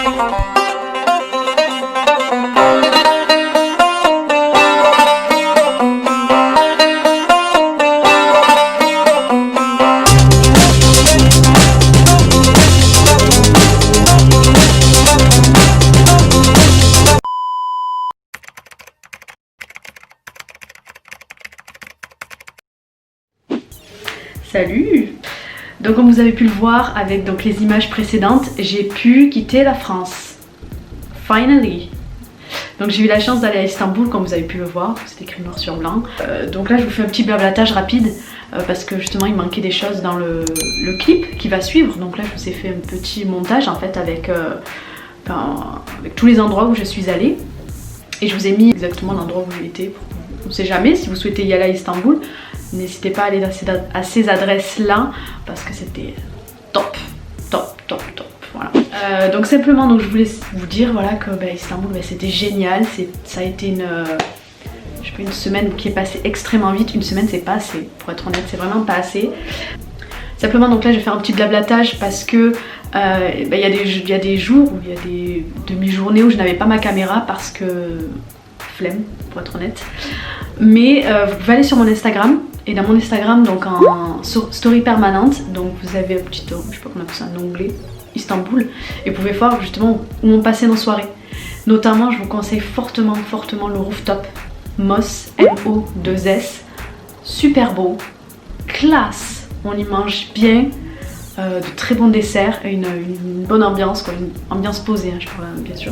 Salut! Donc comme vous avez pu le voir avec donc, les images précédentes, j'ai pu quitter la France. Finally! Donc j'ai eu la chance d'aller à Istanbul comme vous avez pu le voir, c'est écrit noir sur blanc. Donc là je vous fais un petit blablatage rapide parce que justement il manquait des choses dans le clip qui va suivre. Donc là je vous ai fait un petit montage en fait avec tous les endroits où je suis allée. Et je vous ai mis exactement l'endroit où j'ai été. On ne sait jamais, si vous souhaitez y aller à Istanbul, n'hésitez pas à aller à ces adresses-là parce que c'était top, top, top, top. Voilà. Donc simplement, donc, je voulais vous dire voilà, que Istanbul, c'était génial. Ça a été une semaine qui est passée extrêmement vite. Une semaine, c'est pas assez. Pour être honnête, c'est vraiment pas assez. Simplement, donc là, je vais faire un petit blablatage parce que il y a des jours où il y a des demi-journées où je n'avais pas ma caméra parce que flemme, pour être honnête. Mais vous pouvez aller sur mon Instagram et dans mon Instagram, donc en story permanente, donc vous avez un petit, je sais pas comment on appelle ça, un onglet Istanbul et vous pouvez voir justement où on passait nos soirées. Notamment, je vous conseille fortement le rooftop Moss, M-O-2-S, super beau, classe, on y mange bien. De très bons desserts et une bonne ambiance, quoi, une ambiance posée, hein, je parle bien sûr.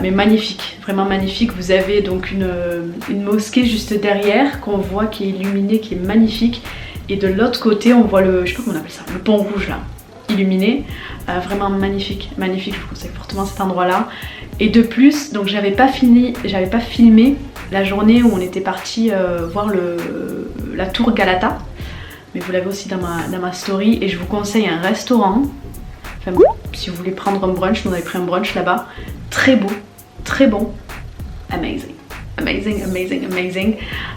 Mais magnifique, vraiment magnifique. Vous avez donc une mosquée juste derrière qu'on voit qui est illuminée, qui est magnifique. Et de l'autre côté, on voit je sais pas comment on appelle ça, le pont rouge là, illuminé. Vraiment magnifique, magnifique. Je vous conseille fortement cet endroit-là. Et de plus, donc j'avais pas filmé la journée où on était parti voir la tour Galata. Mais vous l'avez aussi dans ma story et je vous conseille un restaurant. Enfin, si vous voulez prendre un brunch, nous on avait pris un brunch là-bas. Très beau, très bon, amazing, amazing, amazing, amazing.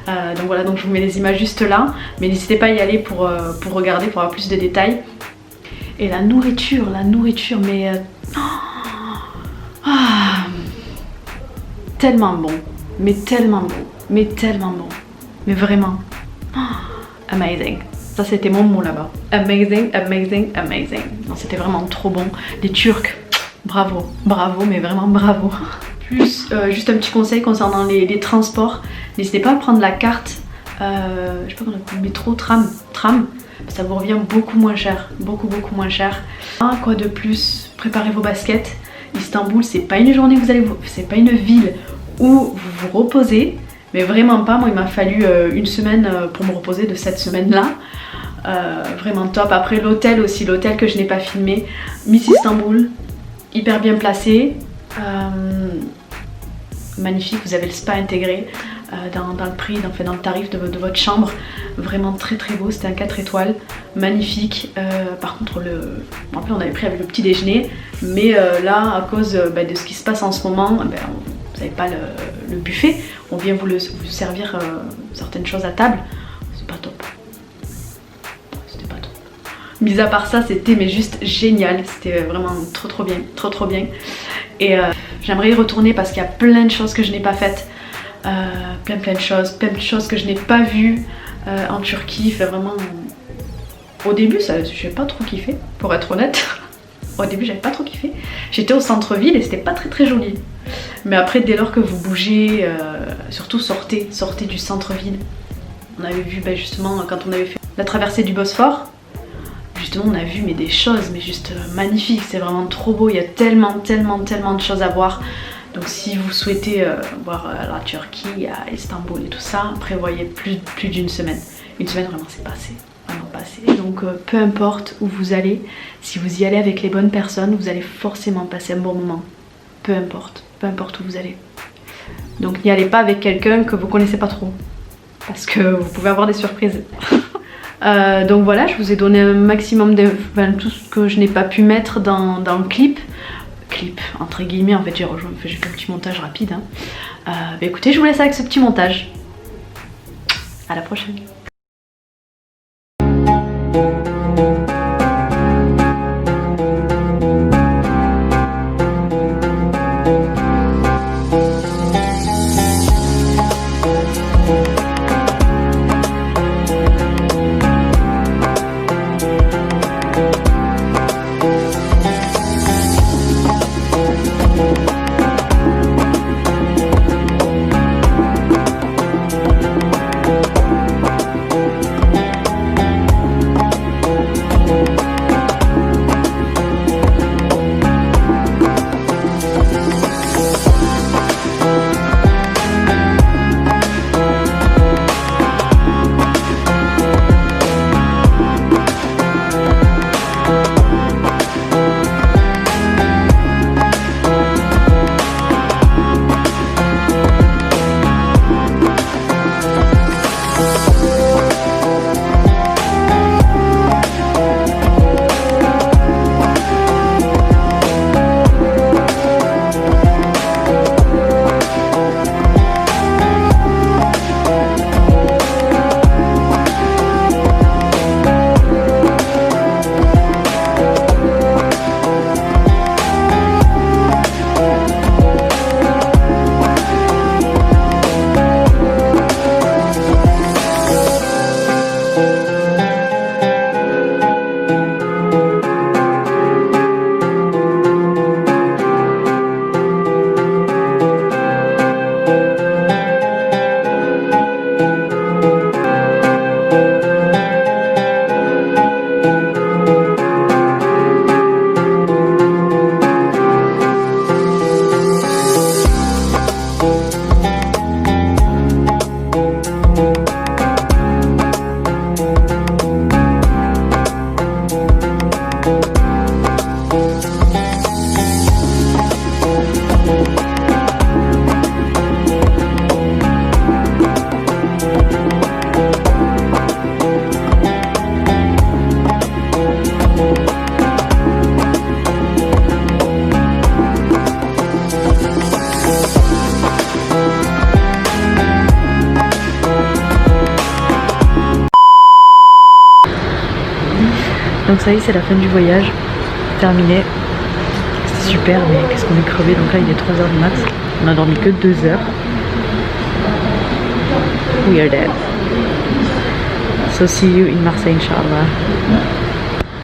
Donc voilà, donc je vous mets les images juste là. Mais n'hésitez pas à y aller pour regarder, pour avoir plus de détails. Et la nourriture, mais... tellement bon, mais tellement bon, mais tellement bon. Mais vraiment, amazing. Ça c'était mon mot là-bas. Amazing, amazing, amazing. Non, c'était vraiment trop bon. Les Turcs, bravo, bravo, mais vraiment bravo. Plus, juste un petit conseil concernant les transports. N'hésitez pas à prendre la carte, je sais pas comment on appelle, métro, tram. Ça vous revient beaucoup moins cher, beaucoup moins cher. Quoi de plus, préparez vos baskets. Istanbul, c'est pas une journée c'est pas une ville où vous vous reposez. Mais vraiment pas, moi il m'a fallu une semaine pour me reposer de cette semaine-là. Vraiment top. Après l'hôtel aussi, l'hôtel que je n'ai pas filmé. Miss Istanbul, hyper bien placé. Magnifique, vous avez le spa intégré dans le prix, dans le tarif de votre chambre. Vraiment très beau, c'était un 4 étoiles. Magnifique. Par contre, en plus on avait pris avec le petit déjeuner. Mais là, à cause de ce qui se passe en ce moment, vous n'avez pas le buffet. On vient vous servir certaines choses à table. C'est pas top. C'était pas top. Mis à part ça, c'était mais juste génial. C'était vraiment trop bien. Trop bien. Et j'aimerais y retourner parce qu'il y a plein de choses que je n'ai pas faites. Plein de choses que je n'ai pas vues en Turquie. Fait vraiment... Au début, j'ai pas trop kiffé, pour être honnête. Au début, j'avais pas trop kiffé. J'étais au centre-ville et c'était pas très joli. Mais après, dès lors que vous bougez, surtout sortez du centre-ville. On avait vu justement quand on avait fait la traversée du Bosphore. Justement, on a vu des choses juste magnifiques. C'est vraiment trop beau. Il y a tellement de choses à voir. Donc si vous souhaitez voir la Turquie, à Istanbul et tout ça, prévoyez plus d'une semaine. Une semaine, vraiment, c'est pas assez. Vraiment pas assez. Donc peu importe où vous allez, si vous y allez avec les bonnes personnes, vous allez forcément passer un bon moment. Peu importe où vous allez. Donc n'y allez pas avec quelqu'un que vous connaissez pas trop. Parce que vous pouvez avoir des surprises. Donc voilà, je vous ai donné un maximum de tout ce que je n'ai pas pu mettre dans le clip entre guillemets, en fait j'ai fait un petit montage rapide hein. Écoutez, je vous laisse avec ce petit montage. À la prochaine. Donc ça y est, c'est la fin du voyage. Terminé. C'était super, mais qu'est-ce qu'on est crevé. Donc là, il est 3h du mat. On a dormi que 2 heures. We are dead. So see you in Marseille, Inch'Allah.